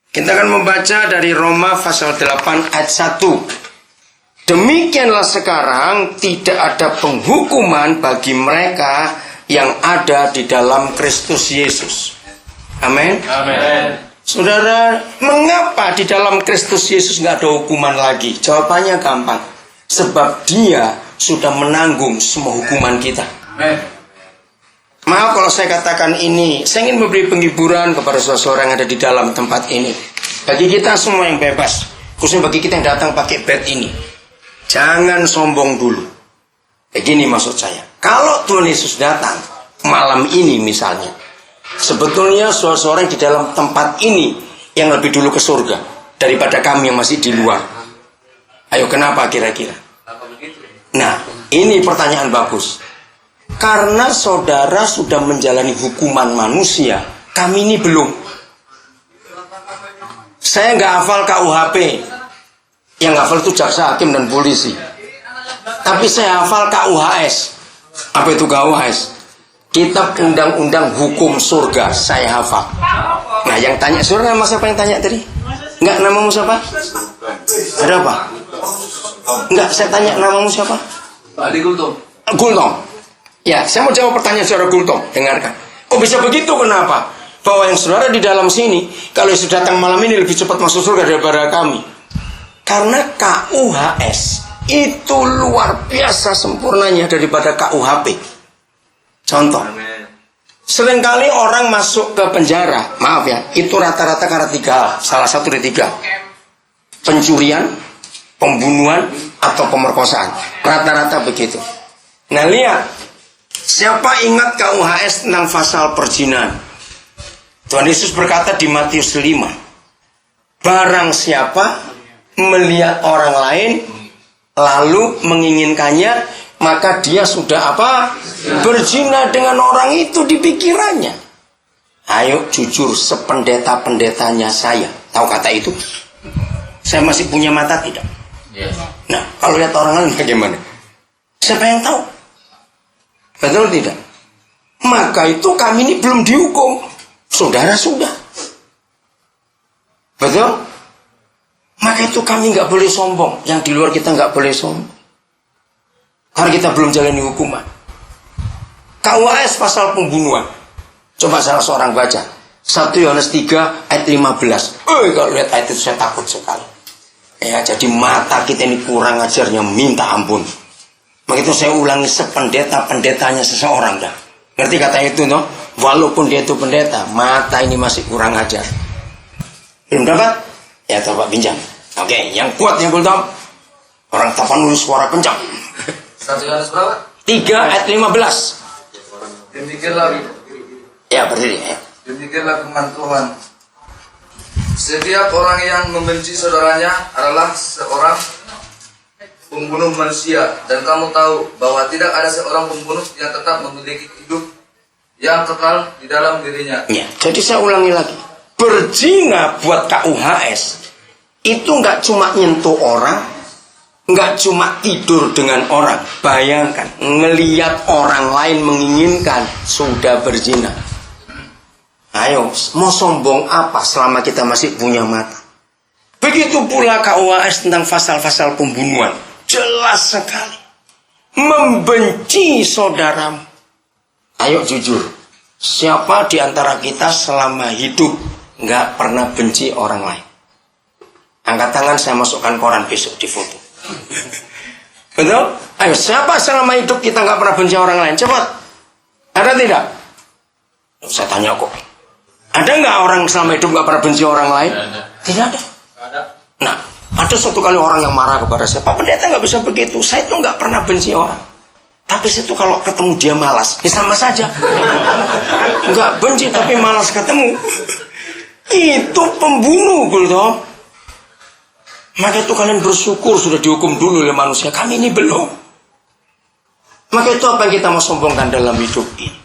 Kita akan membaca dari Roma pasal 8 ayat 1. Demikianlah sekarang tidak ada penghukuman bagi mereka yang ada di dalam Kristus Yesus. Amin. Amin. Saudara, mengapa di dalam Kristus Yesus nggak ada hukuman lagi? Jawabannya gampang. Sebab Dia sudah menanggung semua hukuman kita. Amin. Maaf kalau saya katakan ini, saya ingin memberi penghiburan kepada seseorang yang ada di dalam tempat ini. Bagi kita semua yang bebas, khususnya bagi kita yang datang pakai bed ini, jangan sombong dulu. Begini maksud saya, kalau Tuhan Yesus datang malam ini misalnya, sebetulnya seseorang di dalam tempat ini yang lebih dulu ke surga daripada kami yang masih di luar. Ayo, kenapa kira-kira? Nah, ini pertanyaan bagus. Karena saudara sudah menjalani hukuman manusia, kami ini belum. Saya nggak hafal KUHP. Yang hafal itu jaksa, hakim, dan polisi. Tapi saya hafal KUHS. Apa itu KUHS? Kitab Undang-Undang Hukum Surga. Saya hafal. Nah, yang tanya, saudara nama siapa yang tanya tadi? Enggak, namamu siapa? Ada apa? Enggak, saya tanya namamu siapa? Adi Gultom. Gultom. Ya, saya mau jawab pertanyaan saudara Gultom. Dengarkan. Kok bisa begitu? Kenapa? Bahwa yang saudara di dalam sini, kalau sudah datang malam ini lebih cepat masuk surga daripada kami. Karena KUHS itu luar biasa sempurnanya daripada KUHP. Contoh, seringkali orang masuk ke penjara, maaf ya, itu rata-rata karena 3 hal. Salah satu dari 3. Pencurian, pembunuhan, atau pemerkosaan. Rata-rata begitu. Nah, lihat. Siapa ingat KUHS tentang pasal perzinahan? Tuhan Yesus berkata di Matius 5. Barang siapa melihat orang lain lalu menginginkannya, maka dia sudah apa? Berzina dengan orang itu di pikirannya. Ayo jujur, sependeta-pendetanya saya tahu kata itu? Saya masih punya mata tidak? Nah, kalau lihat orang lain bagaimana? Siapa yang tahu? Betul tidak? Maka itu kami ini belum dihukum. Saudara sudah. Betul? Maka itu kami nggak boleh sombong. Yang di luar kita nggak boleh sombong. Karena kita belum jalani hukuman. KUHS pasal pembunuhan. Coba salah seorang baca. 1 Yohanes 3 ayat 15. Kalau lihat ayat itu saya takut sekali. Ya, jadi mata kita ini kurang ajarnya, minta ampun. Maka itu saya ulangi, sependeta-pendetanya seseorang dah. Ngerti kata itu, no? Walaupun dia itu pendeta, mata ini masih kurang ajar. Belum dapat? Ya coba pinjam. Oke, yang kuat yang belum. Orang Tapanuli suara kencang. 1 Yohanes berapa? 3 ayat 15. Demikianlah. Ya, berdiri ya. Demikianlah firman Tuhan. Setiap orang yang membenci saudaranya adalah seorang pembunuh manusia, dan kamu tahu bahwa tidak ada seorang pembunuh yang tetap memiliki hidup yang kekal di dalam dirinya. Ya, jadi saya ulangi lagi. Berzina buat KUHS itu nggak cuma nyentuh orang, nggak cuma tidur dengan orang. Bayangkan, ngelihat orang lain menginginkan, sudah berzina. Ayo, mau sombong apa selama kita masih punya mata? Begitu pula KUHS tentang pasal-pasal pembunuhan. Jelas sekali. Membenci saudaramu. Ayo jujur. Siapa di antara kita selama hidup nggak pernah benci orang lain? Angkat tangan, saya masukkan koran besok di foto. Betul? Ayo, siapa selama hidup kita nggak pernah benci orang lain? Cepat. Ada tidak? Saya tanya kok. Ada nggak orang selama hidup nggak pernah benci orang lain? Tidak ada. Nah, ada suatu kali orang yang marah kepada saya, Pak Pendeta nggak bisa begitu. Saya itu nggak pernah benci orang. Tapi saya itu kalau ketemu dia malas, ya sama saja. Nggak benci tapi malas ketemu. Itu pembunuh, betul. Maka itu kalian bersyukur sudah dihukum dulu oleh manusia. Kami ini belum. Maka itu apa yang kita mau sombongkan dalam hidup ini.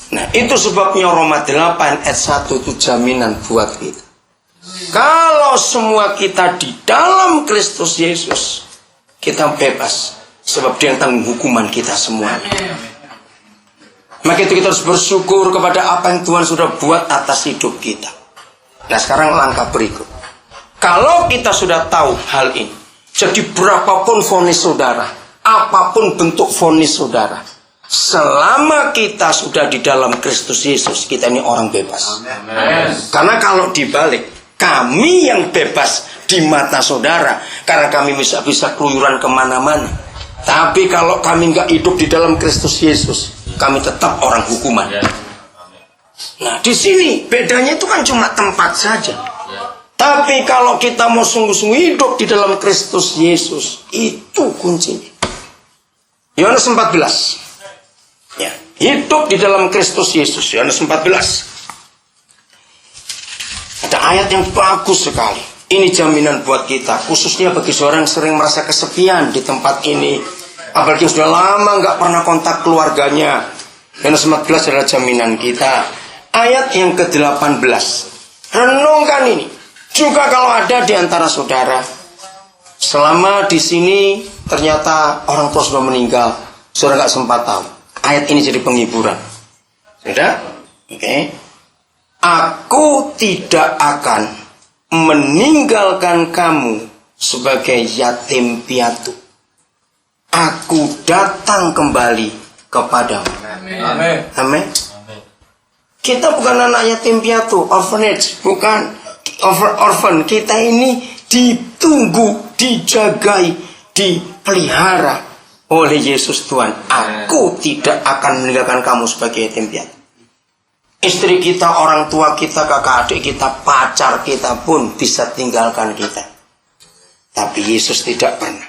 Nah, itu sebabnya Roma 8 ayat 1 itu jaminan buat kita. Kalau semua kita di dalam Kristus Yesus, kita bebas. Sebab dia yang tanggung hukuman kita semuanya. Maka itu kita harus bersyukur kepada apa yang Tuhan sudah buat atas hidup kita. Nah sekarang langkah berikut. Kalau kita sudah tahu hal ini, jadi berapapun vonis saudara, apapun bentuk vonis saudara, selama kita sudah di dalam Kristus Yesus, kita ini orang bebas. Amen. Karena kalau dibalik, kami yang bebas di mata saudara, karena kami bisa keluyuran kemana-mana. Tapi kalau kami nggak hidup di dalam Kristus Yesus, kami tetap orang hukuman. Nah di sini bedanya itu kan cuma tempat saja. Tapi kalau kita mau sungguh-sungguh hidup di dalam Kristus Yesus, itu kuncinya. Yohanes 14. Ya, hidup di dalam Kristus Yesus. Yohanes 14. Ada ayat yang bagus sekali. Ini jaminan buat kita, khususnya bagi seorang yang sering merasa kesepian di tempat ini. Apalagi yang sudah lama nggak pernah kontak keluarganya. Yohanes 14 adalah jaminan kita. Ayat yang ke-18. Renungkan ini. Juga kalau ada di antara saudara, selama di sini ternyata orang tua sudah meninggal, saudara nggak sempat tahu. Ayat ini jadi penghiburan. Sudah? Oke. Aku tidak akan meninggalkan kamu sebagai yatim piatu. Aku datang kembali kepadamu. Amin. Amin. Kita bukan anak yatim piatu, orphanage, bukan. Orphan, kita ini ditunggu, dijagai, dipelihara oleh Yesus Tuhan. Aku tidak akan meninggalkan kamu sebagai yatim piatu. Istri kita, orang tua kita, kakak adik kita, pacar kita pun bisa tinggalkan kita. Tapi Yesus tidak pernah.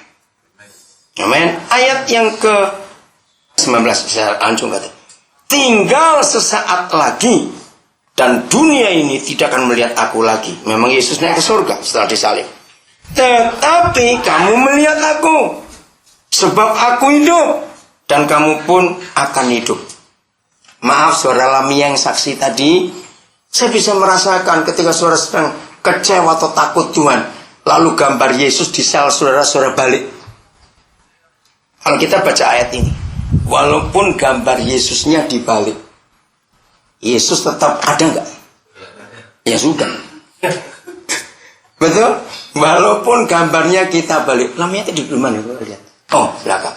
Amin. Ayat yang ke-19 saya langsung kata. Tinggal sesaat lagi dan dunia ini tidak akan melihat aku lagi. Memang Yesus naik ke surga setelah disalib. Tetapi kamu melihat aku, sebab aku hidup dan kamu pun akan hidup. Maaf saudara Lamia yang saksi tadi, saya bisa merasakan ketika saudara sedang kecewa atau takut Tuhan, lalu gambar Yesus di sel saudara balik. Kalau kita baca ayat ini, walaupun gambar Yesusnya dibalik, Yesus tetap ada nggak? Ya sudah. Betul? Walaupun gambarnya kita balik. Lamanya tadi di mana? Lihat. Oh, belakang.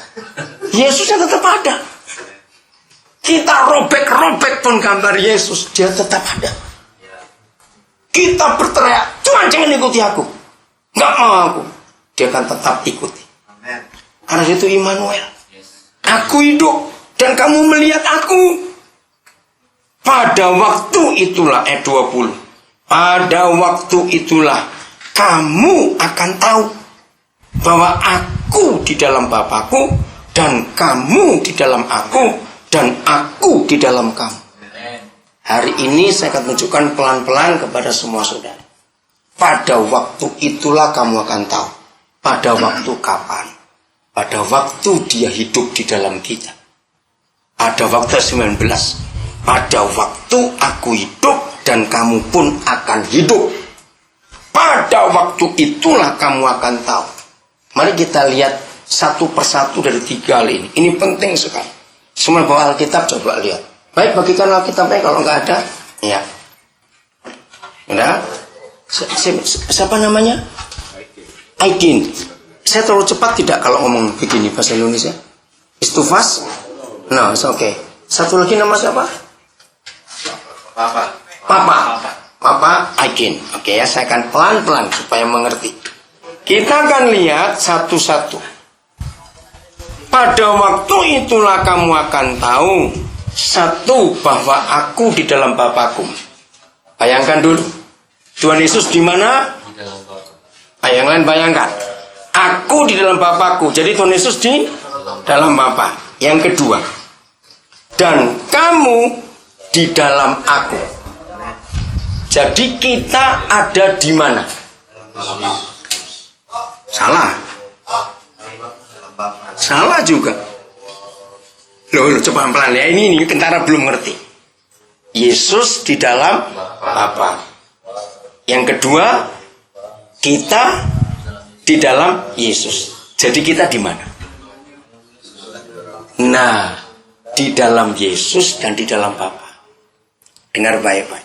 Yesusnya tetap ada. Kita robek-robek pun gambar Yesus, dia tetap ada. Kita berteriak, Tuhan jangan ikuti aku. Nggak mau aku. Dia akan tetap ikuti. Karena itu Immanuel. Aku hidup dan kamu melihat aku. Pada waktu itulah, ayat 20. Pada waktu itulah kamu akan tahu bahwa aku di dalam Bapakku dan kamu di dalam aku dan aku di dalam kamu. Hari ini saya akan tunjukkan pelan-pelan kepada semua saudara. Pada waktu itulah kamu akan tahu. Pada waktu kapan? Pada waktu dia hidup di dalam kita. Pada waktu 19. Pada waktu aku hidup dan kamu pun akan hidup. Pada waktu itulah kamu akan tahu. Mari kita lihat satu persatu dari 3 hal ini. Ini penting sekali. Semua bawa Alkitab coba lihat. Baik, bagikan Alkitabnya kalau nggak ada. Ya. Udah? Siapa namanya? Aidin. Saya terlalu cepat tidak kalau ngomong begini bahasa Indonesia? Istufas? No, it's okay. Satu lagi nama siapa? Papa Aidin. Oke ya, saya akan pelan-pelan supaya mengerti. Kita akan lihat satu-satu. Pada waktu itulah kamu akan tahu, satu, bahwa aku di dalam Bapakku. Bayangkan dulu, Tuhan Yesus di mana? Di dalam Bapa. Yang lain bayangkan, aku di dalam Bapakku. Jadi Tuhan Yesus di dalam Bapa. Yang kedua, dan kamu di dalam aku. Jadi kita ada di mana? Salah juga. Loh, coba pelan ya. Ini tentara belum ngerti. Yesus di dalam Bapa. Yang kedua, kita di dalam Yesus. Jadi kita di mana? Nah, di dalam Yesus dan di dalam Bapa. Dengar baik-baik.